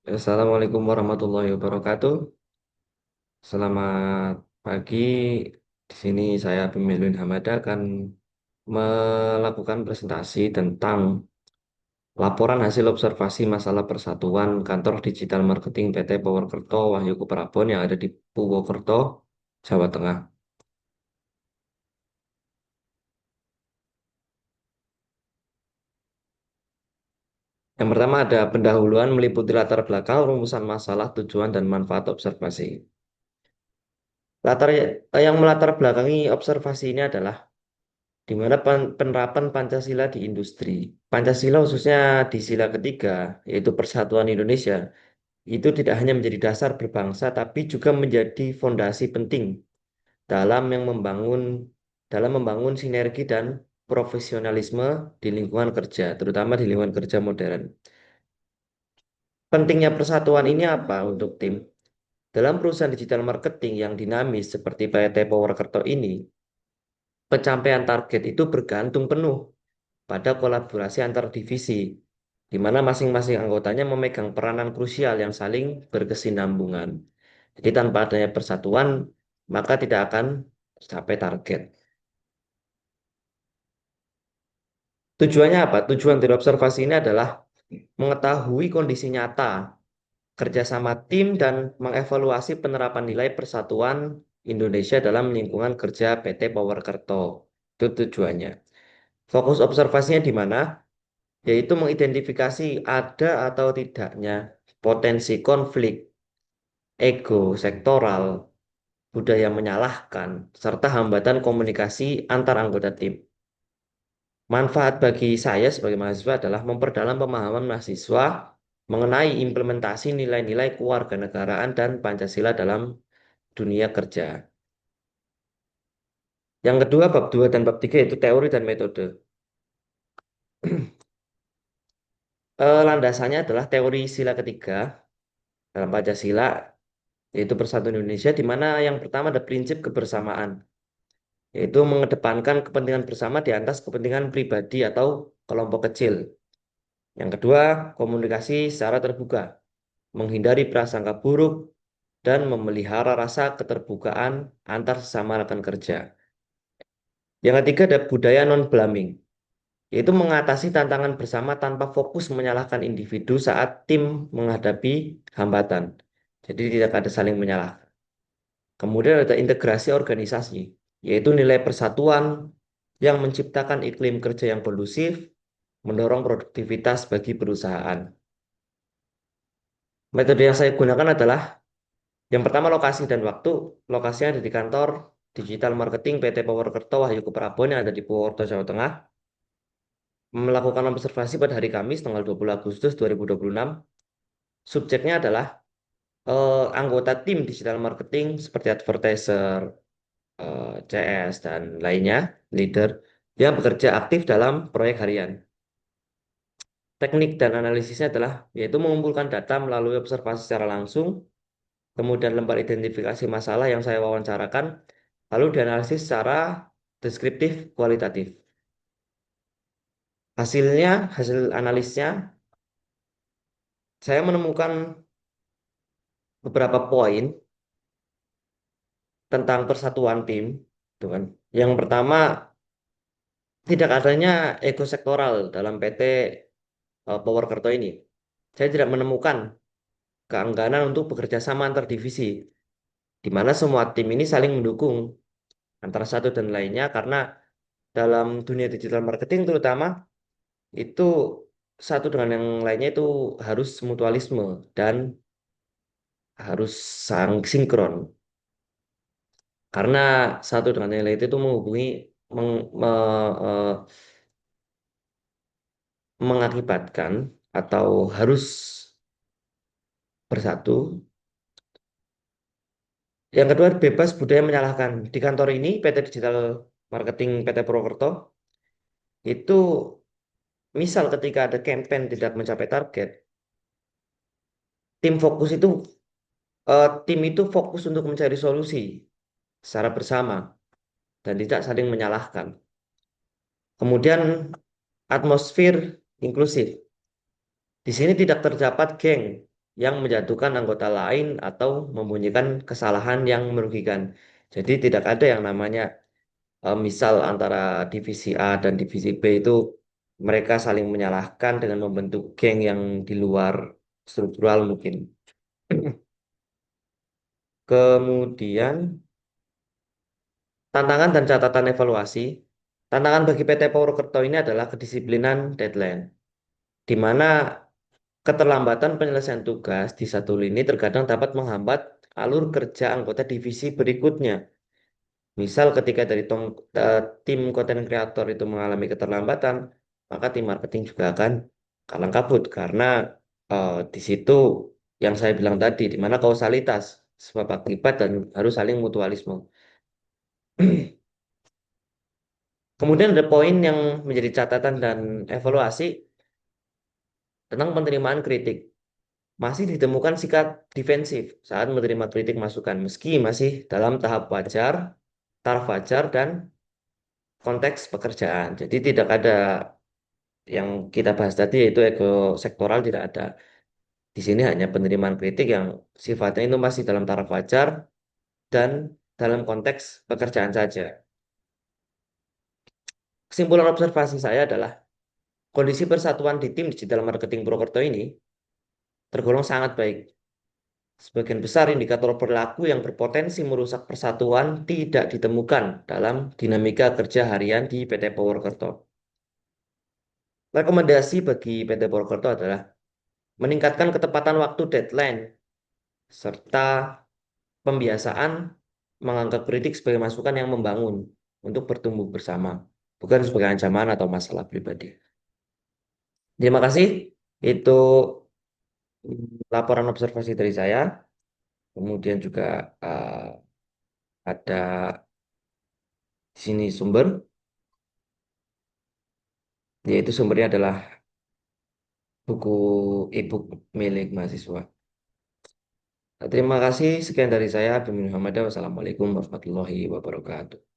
Assalamualaikum warahmatullahi wabarakatuh. Selamat pagi. Di sini saya Pimelun Hamada akan melakukan presentasi tentang laporan hasil observasi masalah persatuan kantor digital marketing PT Powerkerto Wahyu Kuprabon yang ada di Purwokerto, Jawa Tengah. Yang pertama ada pendahuluan meliputi latar belakang, rumusan masalah, tujuan, dan manfaat observasi. Yang melatar belakangi observasi ini adalah di mana penerapan Pancasila di industri. Pancasila khususnya di sila ketiga, yaitu Persatuan Indonesia, itu tidak hanya menjadi dasar berbangsa, tapi juga menjadi fondasi penting dalam yang membangun sinergi dan profesionalisme di lingkungan kerja, terutama di lingkungan kerja modern. Pentingnya persatuan ini apa untuk tim? Dalam perusahaan digital marketing yang dinamis seperti PT Powerkerto ini, pencapaian target itu bergantung penuh pada kolaborasi antar divisi, di mana masing-masing anggotanya memegang peranan krusial yang saling berkesinambungan. Jadi tanpa adanya persatuan, maka tidak akan tercapai target. Tujuannya apa? Tujuan dari observasi ini adalah mengetahui kondisi nyata, kerjasama tim, dan mengevaluasi penerapan nilai persatuan Indonesia dalam lingkungan kerja PT Powerkerto. Itu tujuannya. Fokus observasinya di mana? Yaitu mengidentifikasi ada atau tidaknya potensi konflik, ego sektoral, budaya menyalahkan, serta hambatan komunikasi antar anggota tim. Manfaat bagi saya sebagai mahasiswa adalah memperdalam pemahaman mahasiswa mengenai implementasi nilai-nilai kewarganegaraan dan Pancasila dalam dunia kerja. Yang kedua, bab 2 dan bab 3 itu teori dan metode. Landasannya adalah teori sila ketiga dalam Pancasila, yaitu Persatuan Indonesia, di mana yang pertama ada prinsip kebersamaan, yaitu mengedepankan kepentingan bersama di atas kepentingan pribadi atau kelompok kecil. Yang kedua, komunikasi secara terbuka, menghindari prasangka buruk dan memelihara rasa keterbukaan antar sesama rekan kerja. Yang ketiga ada budaya non-blaming, yaitu mengatasi tantangan bersama tanpa fokus menyalahkan individu saat tim menghadapi hambatan. Jadi tidak ada saling menyalahkan. Kemudian ada integrasi organisasi, yaitu nilai persatuan yang menciptakan iklim kerja yang kondusif, mendorong produktivitas bagi perusahaan. Metode yang saya gunakan adalah yang pertama lokasi dan waktu. Lokasinya ada di kantor Digital Marketing PT Powerkerto Wahyu Keprabon yang ada di Purwokerto, Jawa Tengah. Melakukan observasi pada hari Kamis tanggal 20 Agustus 2026. Subjeknya adalah anggota tim digital marketing seperti advertiser, CS, dan lainnya, leader, yang bekerja aktif dalam proyek harian. Teknik dan analisisnya adalah yaitu mengumpulkan data melalui observasi secara langsung, kemudian lembar identifikasi masalah yang saya wawancarakan, lalu dianalisis secara deskriptif kualitatif. Hasil analisnya, saya menemukan beberapa poin tentang persatuan tim, gitu kan. Yang pertama, tidak adanya ego sektoral dalam PT Powerkerto ini. Saya tidak menemukan keengganan untuk bekerja sama antar divisi, di mana semua tim ini saling mendukung antara satu dan lainnya karena dalam dunia digital marketing terutama itu satu dengan yang lainnya itu harus mutualisme dan harus sang sinkron karena satu dengan yang lain itu menghubungi mengakibatkan atau harus bersatu. Yang kedua, bebas budaya menyalahkan. Di kantor ini, PT Digital Marketing PT Purwokerto, itu misal ketika ada campaign tidak mencapai target, tim itu fokus untuk mencari solusi secara bersama dan tidak saling menyalahkan. Kemudian atmosfer inklusif. Di sini tidak terdapat geng yang menjatuhkan anggota lain atau membunyikan kesalahan yang merugikan. Jadi tidak ada yang namanya misal antara divisi A dan divisi B itu mereka saling menyalahkan dengan membentuk geng yang di luar struktural mungkin. Kemudian tantangan dan catatan evaluasi. Tantangan bagi PT Purwokerto ini adalah kedisiplinan deadline, di mana keterlambatan penyelesaian tugas di satu lini terkadang dapat menghambat alur kerja anggota divisi berikutnya. Misal ketika dari tim content creator itu mengalami keterlambatan, maka tim marketing juga akan kalang kabut karena di situ yang saya bilang tadi, di mana kausalitas sebab akibat dan harus saling mutualisme. Kemudian ada poin yang menjadi catatan dan evaluasi tentang penerimaan kritik. Masih ditemukan sikap defensif saat menerima kritik masukan, meski masih dalam tahap wajar, taraf wajar, dan konteks pekerjaan. Jadi tidak ada yang kita bahas tadi yaitu ego sektoral tidak ada. Di sini hanya penerimaan kritik yang sifatnya itu masih dalam taraf wajar dan dalam konteks pekerjaan saja. Kesimpulan observasi saya adalah kondisi persatuan di tim digital marketing Purwokerto ini tergolong sangat baik. Sebagian besar indikator perilaku yang berpotensi merusak persatuan tidak ditemukan dalam dinamika kerja harian di PT Purwokerto. Rekomendasi bagi PT Purwokerto adalah meningkatkan ketepatan waktu deadline serta pembiasaan menganggap kritik sebagai masukan yang membangun untuk bertumbuh bersama, bukan sebagai ancaman atau masalah pribadi. Terima kasih. Itu laporan observasi dari saya. Kemudian juga ada di sini sumber, yaitu sumbernya adalah buku e-book milik mahasiswa. Terima kasih. Sekian dari saya, Abdul Muhammad. Wassalamualaikum warahmatullahi wabarakatuh.